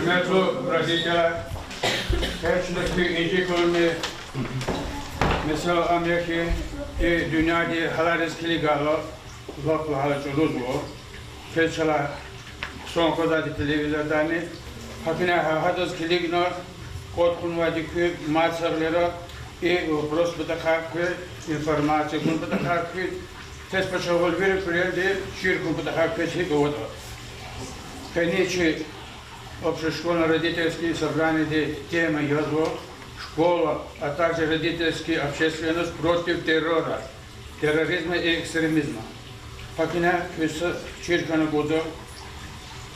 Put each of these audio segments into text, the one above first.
Hürmetli Brazilya, karşılıklı ince kolunu mesela Amerika dünyada halares kiligalı uzaklı halacılız o. Keçala son kadar televizyondan hakina hadas kiligno kodkun vadikü masarlara просто такая информация, kun такая тест почему верю прежде чирку такая года. Конечно, общешкольно-родительские собрания тема его школа, а также родительские общественность против террора, терроризма и экстремизма. Hakina çirkanı kodu,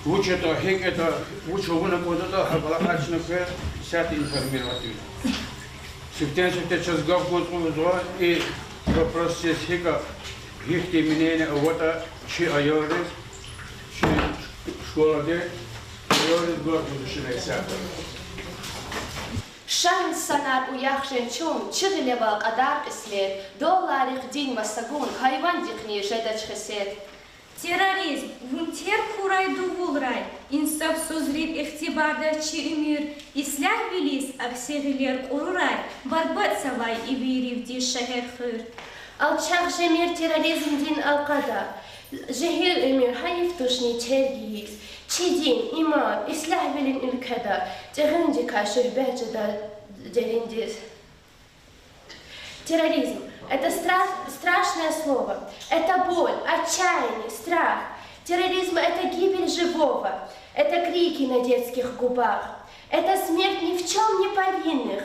uçta heketa uçuğuna kodu da haberleşmek ve sert informatör. Септембре час гав контроль и вопрос сека их теменение вот чи айорис чи школа де айорис гав будущее сектор. Шанс санар уяхшен чум чигилева кадар ислет долларих день масагун хайван дихни жедач хесет. Терроризм, вунтер хурай дувулрай, инсап созрит ихтибарда чиримир, ислях билис аксегилер урурай, барбат савай и вирив ди шахерхыр. Алчах жемир терроризм дин алкада, жехил эмир хайфтушни чергиис, чидин имам, ислях билин илкада, техинди кашир беджада делиндис. Терроризм – это страшное слово, это боль, отчаяние, страх. Терроризм – это гибель живого, это крики на детских губах, это смерть ни в чем не повинных,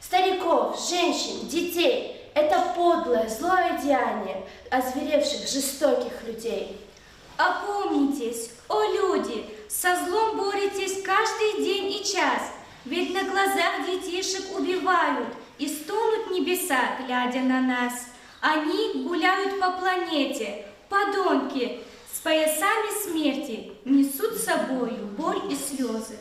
стариков, женщин, детей. Это подлое, злое деяние озверевших, жестоких людей. Опомнитесь, о люди, со злом боретесь каждый день и час, ведь на глазах детишек убивают. И стонут небеса, глядя на нас. Они гуляют по планете, подонки, с поясами смерти, несут с собою боль и слезы.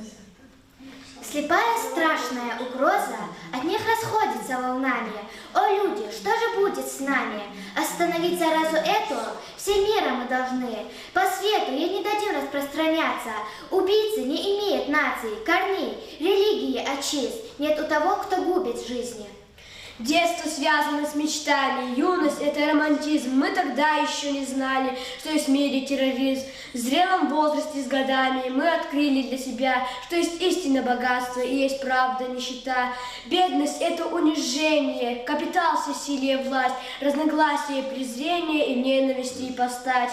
Слепая страшная угроза от них расходится волнами. О люди, что же будет с нами? Остановить заразу эту всем миром мы должны. По свету ей не дадим распространяться. Убийцы не имеют наций, корней, религии отчист. Нет у того, кто губит жизни. Детство связано с мечтами, юность – это романтизм. Мы тогда еще не знали, что есть в мире терроризм. В зрелом возрасте с годами мы открыли для себя, что есть истинное богатство и есть правда, нищета. Бедность – это унижение, капитал всесилие, власть, разногласия, презрение и ненависти и постать.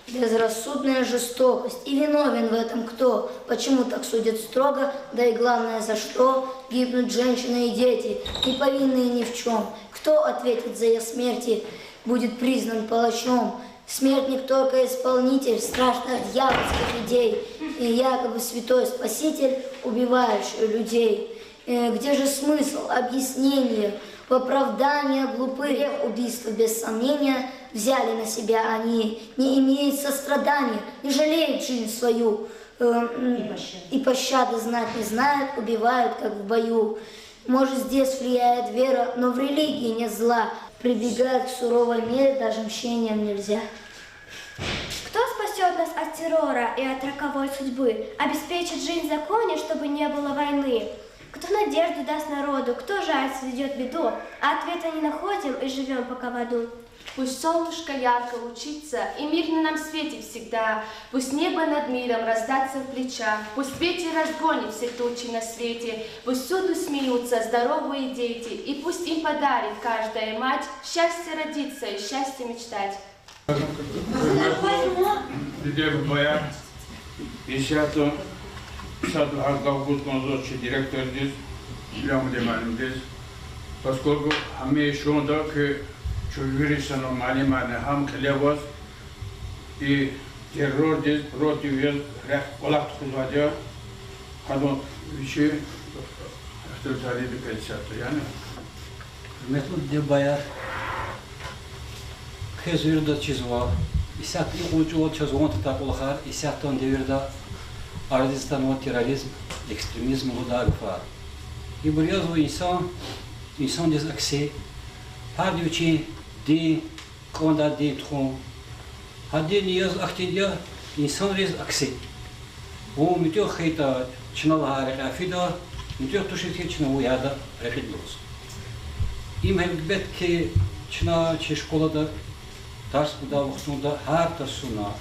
Безрассудная жестокость. И виновен в этом кто? Почему так судят строго? Да и главное, за что гибнут женщины и дети, не повинные ни в чем? Кто ответит за их смерти, будет признан палачом? Смертник только исполнитель страшных дьявольских идей, и якобы святой спаситель, убивающий людей. Где же смысл, объяснение, в оправдание глупых убийства без сомнения взяли на себя они, не имеют сострадания, не жалеют жизнь свою, и пощады знать не знают, убивают, как в бою. Может, здесь влияет вера, но в религии нет зла, прибегают к суровой мере, даже мщением нельзя. Кто спасет нас от террора и от роковой судьбы, обеспечит жизнь в законе, чтобы не было войны? Кто надежду даст народу, кто жаль сведет беду, а ответа не находим и живем пока в аду. Пусть солнышко ярко лучится, и мир на нам светит всегда. Пусть небо над миром раздаться в плечах, пусть ветер разгонит все тучи на свете. Пусть всюду смеются здоровые дети, и пусть им подарит каждая мать счастье родиться и счастье мечтать. Поскольку мы чувствуем маленькие хам клевос и террор здесь против власть кузадя, когда вещи автозали до 50 яны. Метод дебая хезурда чизва, исят и учу чизвон таколхар, исят он деверда ардистан терроризм, экстремизм ударфар. И бурьязу инсан des accès, par du chi di konda di tron, hadin yaz aktidia insan des accès. O mutio khita чинала рекафида, не то тушите чина уяда рекидлос. Им хелбет ки чина чи школада дарс буда вахтунда хар тарсуна.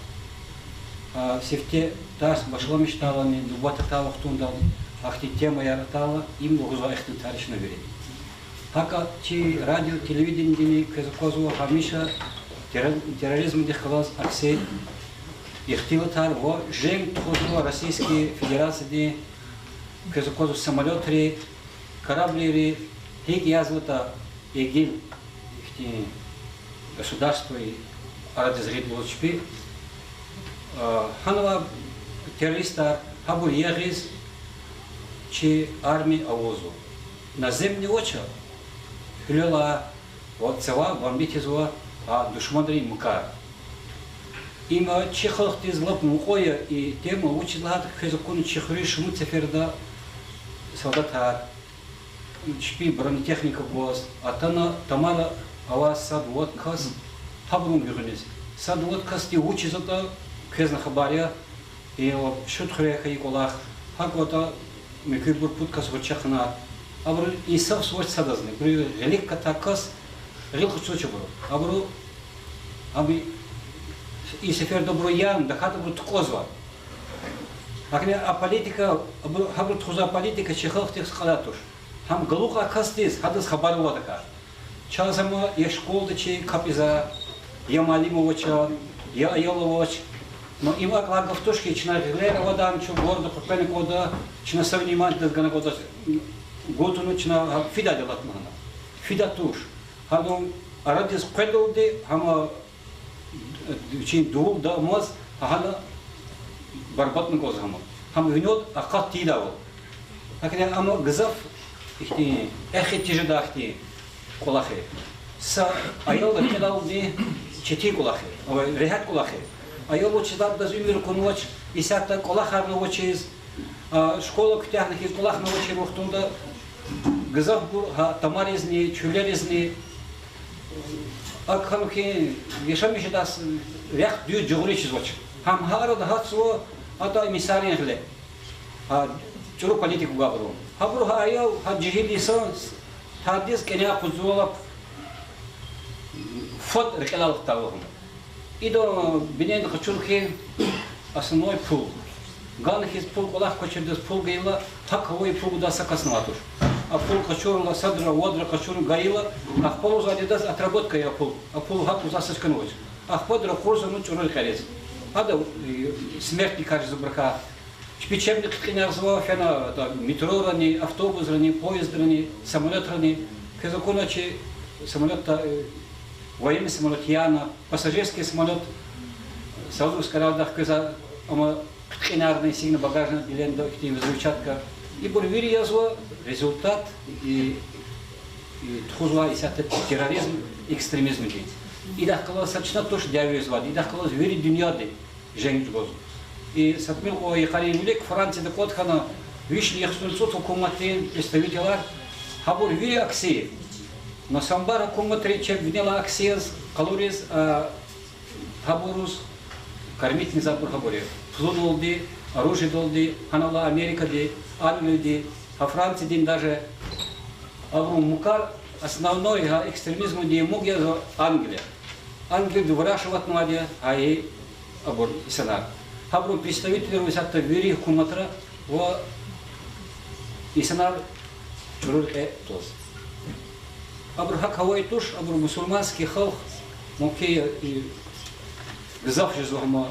Сефте дарс башламишталани дубата та вахтунда ахти тема яратала им логоза эхтен таришна вери. Хака чи радио телевидение кезаказу хамиша терроризм дихалас аксей ихтилатар во жем тхозу Российской Федерации кезаказу самолеты корабли хиг язвата эгил ихти государство и арадизрит лучпи ханова террориста хабур ягиз чи армии авозу наземни оча хлела вот цела бомбитизуа а душманри мукар има чихалхти злап мукоя и тема учила хезакун чихри шму цеферда солдата чпи бронетехника гоз атана тамара ава сад вот кас хабрум бюрнес сад вот кас ти учизата кезна хабария и шут хреха и колах хакота мекибур путкас вочахна абру исав свой садазны при велика такас рилку чучубру абру аби и сефер добро ян да хата бру ткозва акне а политика абру тхуза политика чехалхтих скалатуш хам галуха кастис хадас хабарова така часама я школда чи капиза я малимовача я аяловач но има клага в тушке чна глера вода чу гордо попене кода чна савниман да гана кода готуну чна фида делат мана фида туш хадом арадис педолде хама чин ду да моз хана барбатны коз хама винот акат тидавол акне ама гзав ихти эхти ждахти колахе са аял да кедалди чети колахе ой рехат колахе аял учитав да зумир конвоч исата колахарны учиз школа ктяхнахи колахны учи рухтунда гзав бур тамаризни чулеризни акхамки ешамишдас рях дю жогричиз воч хам харада хатсо ата мисарин хле чуру политику габру хабру аял хаджихидиса хадис кеня кузулап фот рекалал тавхум идо бинен хачурхи основной пул ганхиз пул колах кочердес пул гейла таковой пул да сакаснатуш а пул кочурла садра водра кочур гаила а пол задидас отработка я пул а пул хаку засысканоч а подра курсу ну чурой харез ада смертный кажется браха Чпичебник князва фена метро рани автобус рани поезд рани самолет рани кезакуначи самолет военный самолет Яна пассажирский самолет Саудовская Аравия кеза ама княрный сильно багажный билет ихтим звучатка и бурвири язва результат и тхузва и сят терроризм экстремизм дит и дахкала сачна тош дявизвад и дахкала вери дуньяды женить гоз и сатмил и харилик Франция да подхана вишли яхсульцут хукуматин представителя хабур вири аксии но самбара хукуматри чек винела аксиез калориз хабурус кормить не забур хабуре флот долди оружие долди ханала Америка ди Англия ди а Франция дин даже авру мукар основной экстремизм ди мугья Англия выращивает младья а и абур исанар хабру представители висата вери хукуматра во исанар чурур тоз абру хакавой туш абру мусульманский халк моки гзавшизума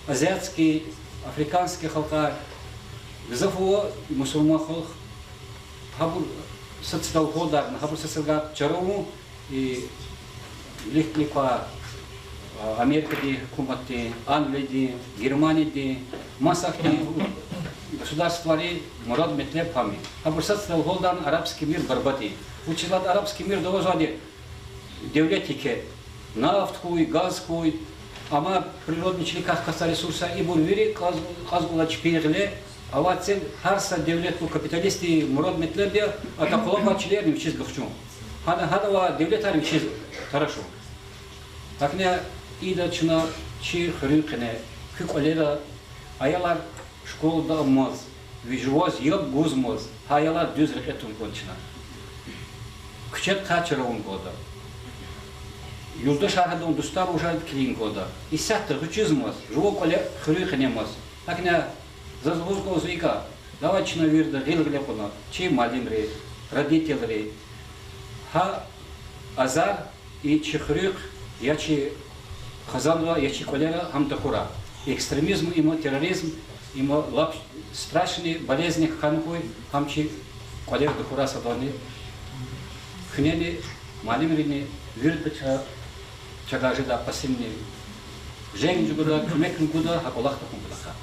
азиатский африканский халка гзаво мусульман халк хабру сацтал ходар хабру сацга чарому и лихликва Америка ди хукуматы, Англия ди, Германия ди, массахи государства ри мурад метлеп хами. Абурсатстал голдан арабский мир барбати. Училат арабский мир довожади девлетике, нафт хуй, газ хуй, ама природный челиках каса ресурса и бурвири казгула чпирле, а вот цель харса девлету капиталисты мурад метлеп де, а такого член в чиз гавчу. Хадава девлетари в чиз хорошо. Акне ида чина чир хрюкне хуколера аялар школда маз vijvoz yıl guzmoz, hayalar düz reketun konçina. Küçük kaçırın koda. Yurda şahadın dostlar uşadı kilin koda. İsattır hüçüzmoz, ruo kole hürü kınemos. Hakine zazvuz gozvika, davachına virde gilgle kona, çi malimri, родители, ha azar и чехрюк, ячи хазанва, ячи колера, хамтахура. Экстремизм, имо терроризм, имо страшные болезни, ханхуй, хамчи колер духура садвани. Хнели, малимрини, вирдача, чагажи да пасимни. Женги гуда, кумекн гуда, хаколахта кумбулаха.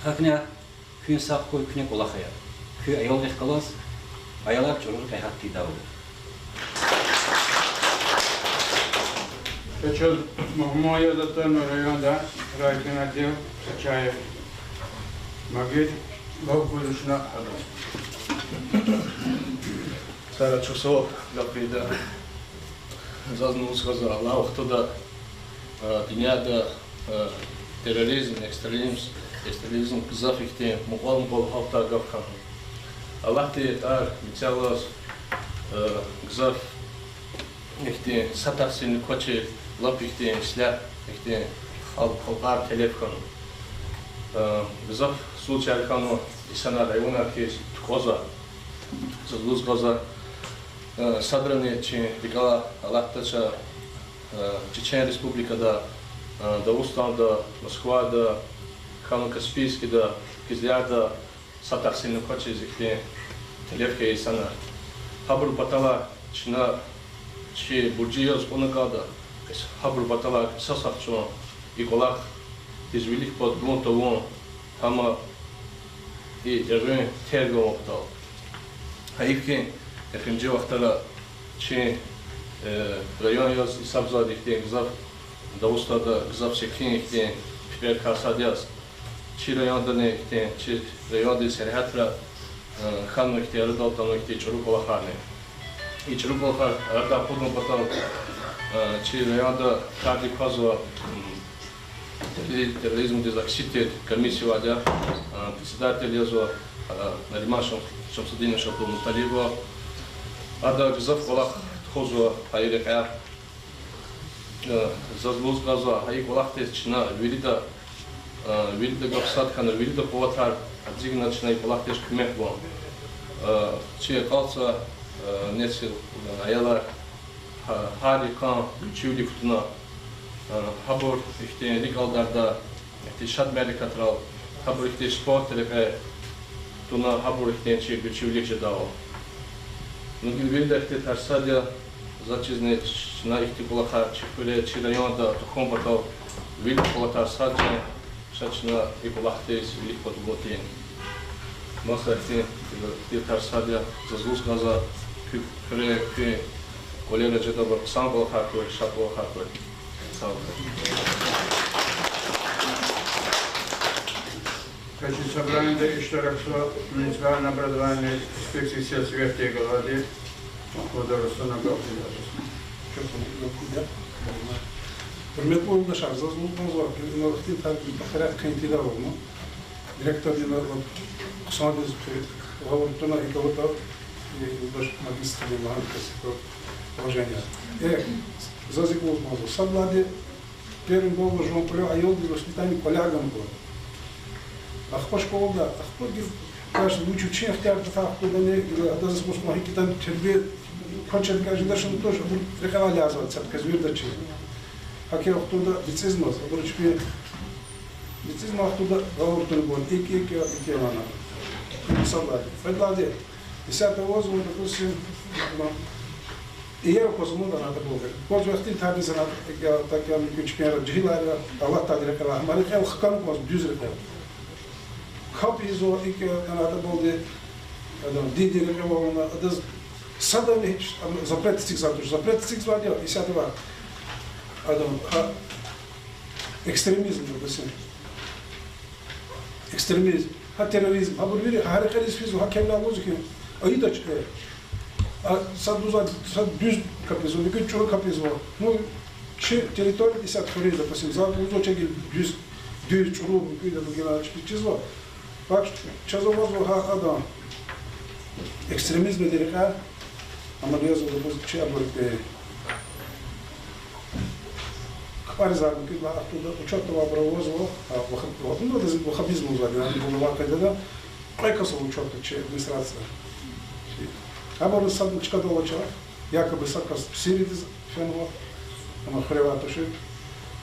Хакня, хюн сапхуй, кне колахая. Хü ayol gekkalas, ayollar çoruk kayhatti davul. Сейчас моя датана районда, район отдел, Сачаев, Магид, Богбулишна, Сара часов гаприда, зазнул сказал, Аллах туда, дняда терроризм, экстремизм, зафикте, муклам бол хавта гавкам. Аллах ты ар митялас гзав ихте сатасин коче лапихте сля ихте халкар телефон гзав случай кано исана района кес коза злуз коза садране че дикала Аллах тача Чечен республика да Дагестан да Москва да Кано Каспийский да Кизляр да сатасин коче ихте телефке исана хабр батала чина чи бурджиос онагада хабр батала сасахчо иколах из велик под глонтовон хама и эрвен терго октал хайфке эхинже вахтала чи район яз исабзад ихте гзав Дагестанда гзав секин ихте пипер касадяс чи районда не ихте чи районда серхатра Ханну ихте арыдалтану ихте чуруколахарне. И чуруколахар арда подну батал чи районда карди казва терроризм дезаксите комиссию адя председатель язва Нариман Шамсуддин Шапун Талибова ада гзав колах тхозва хайрекая зазбуз газва хай колах тез чина вирида гапсат хана вирида поватар Адзигна начинает полахтеш кмет бом. Чья калца несил аяла хари кан чули футна хабор ихте лигалдарда ихте шадмели катрал хабор ихте спорт телеке туна хабор ихте чули жадал. Но гилвида ихте тарсадя зачизне на ихте полаха чипуле чирайонда тухом батал вил полата садя Шачна и полахтес велик подготовлен. Масахте те тарсадя зазлуз газа кюре колера джедаба сам полахакой шаполахакой. Хочу собрание да иштаракшла муниципальное образование инспекции сел сверху голове. Кодоростана Гавкида. Hürmetli yoldaşlar, zazmuzdan zor, günlükte tabi bakarak kıyıntıda olma. Direktör dinar var, kusadız говоритона и кого-то yoldaş magistri mahankası положения. Зазыклов мазу. Саблади первым был жон поле, а елды воспитание полягам был. Ахпа школда, ахпа гив, каш лучше чех театр ахпа да не, а за смысл махи китан тербе, хочет каждый даже он тоже будет рекомендовать азваться, казвирдачи. Аке оттуда бицизмас, а дурачпе бицизма оттуда говорит он, ики лана. Саблади. Федлади. 10 возможно, допустим, и я позуму да надо было. Позже я таби за надо, я так я не кучпера джихилара, Аллах тади рекала. Мали хел хкан кwas düzrekal. Kapızo iki надо было, adam didi rekala, adam sada ne hiç запретить zato, запретить var ya, 10 var. Adam ekstremizm допустим. Ekstremizm, ha terörizm, ha bu bir hareketli fizu, ha kemla muziki. Ayı da çıkıyor. Sad düz kapızo, bir küçük çocuk kapızo. Ну, территория 50 форей, допустим, за узочек düz çuruğu bir de bu gibi açık çizva. Bak çözümüz bu adam. Ekstremizm derken ama yazılı bu şey böyle Паризар, когда оттуда учетного провозу, ну, это ваххабизм звали, они были когда прекратил учетно администрация. А было сам чкадола человек, якобы сакас сиридиз фенова, она хреватуши,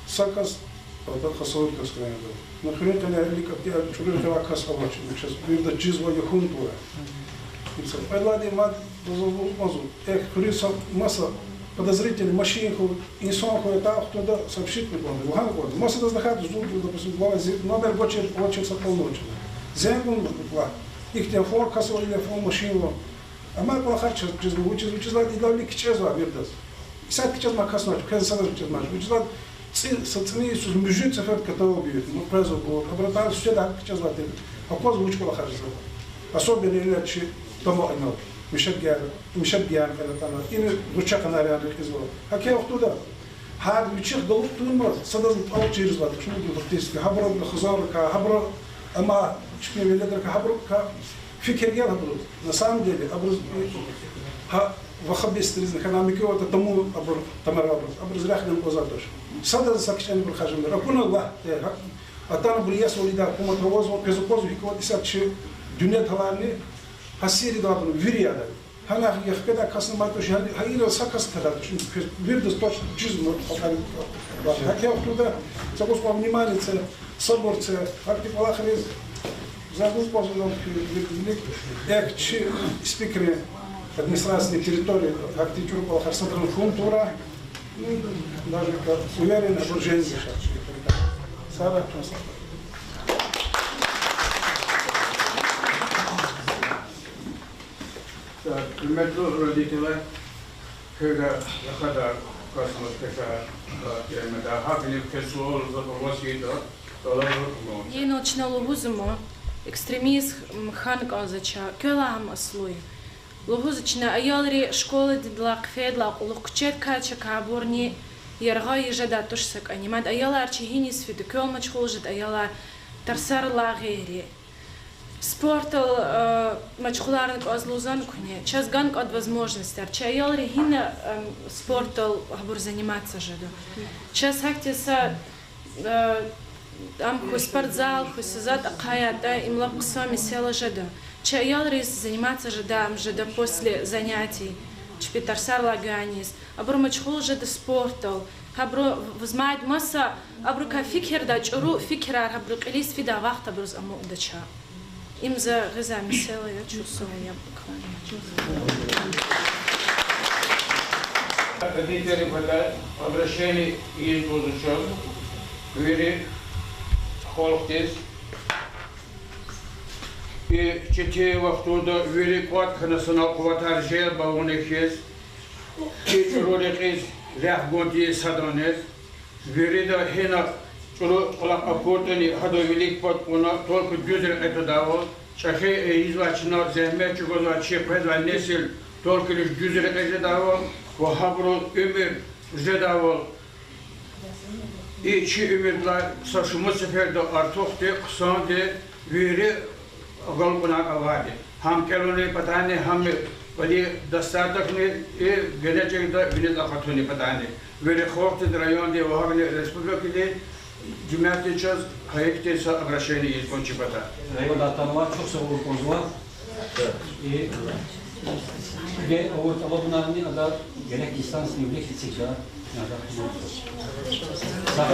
сакас вот хасовый каскраин был. Но хрен они лика те чуры хревакас авачи, сейчас видно чизва юхунтура. И все. Айлади мат дозову, хриса масса подозрительный машинку, инсонку, это кто-то сообщит мне, Луганку, может это знахать, допустим, номер очень сополночен. Землю, их телефон, кассовый телефон, машину. А мы плохо через и дали к чезу, вердас. Сад к чезу макаснуть, когда сад к чезу мать. Учезла социальные сус мужик цифрат, который убьет. Ну презу было. Обратно все так к чезу мать. А поз луч плохо же. Особенно иначе тому оно. مشجع كذا تمام إنه رجع كنا على الكذوة هكذا وقتها هذا بيشيخ ضلوط طول مرة صدق أول شيء رزق شو نقول تفتيس كهبرة الخزار كهبرة أما شبيه بلادنا كهبرة كفكر جال هبرة نسام جالي أبرز ها وخبيس تريزنا كنا مكيو تتمو أبر تمر أبرز راحنا نقصادش صدق سكشان بالخارج من ركونا الله أتانا برياس وليدا كم تروز وكذوقوز وهيكوا تسات شيء دنيا ثواني Hasiri da bunu viriyada. Hala yakada kasım martoş hayır sakas kadar çünkü bir de stoç cizmo falan. Как я оттуда загрузку внимание, соборцы, актив Аллахрез, загрузку экчи спикеры администрации территории, актив Чурупа Харсадран фунтура, даже уверен, оборжение сейчас. Сара, Hürmetli родители, когда захода космоса, я хапили кисло заповосить, то я начинала лугузимо, экстремист хан казача, келам аслуй. Лугузична аялри школы дидлак федлак, лукчет кача кабурни, ярга ежада тушсак анимат, аяла арчигинис фиду кел мачхолжит, аяла тарсар лагери. Спортал мачхуларник азлузан куне. Час ганг от возможности. Арчаял рехина спортал хабур заниматься жаду. Час хактиса ам хуй спортзал, хуй сазат акаята им лапксами села жаду. Чаял рис заниматься жадам жада после занятий. Чпитарсар лаганис. Абур мачхул жада спортал. Хабру взмайд масса. Абру ка фикер да чуру фикерар хабру калис фида вахт абруз аму дача. Им за грызами села, я чувствовала, я буквально. Родители подали обращение из будущего, говорили, холктис, и четыре оттуда вели код, национал квартал жел, бауных есть, и ролик из ряхгонти садонес, вели до хина. Чулу колак апортани хадо велик под она только дюзер это давал. Шахе извачно земля чугоза чепедва несил только лишь дюзер это давал. Вахабру умер уже давал. И чи умерла сашуму сефер до артохте ксанде вире галпана аваде. Хам келоне патане хам вали достаток не и генетик да винит ахатуни патане. Вире хорте район де вахабне республики Cumhuriyet час hayıktaysa обращение из Кончипата. Районда Танова çok savur kozuva. Ve ortalamalarını da gerek lisans nüvlek içecek. Sağ olun.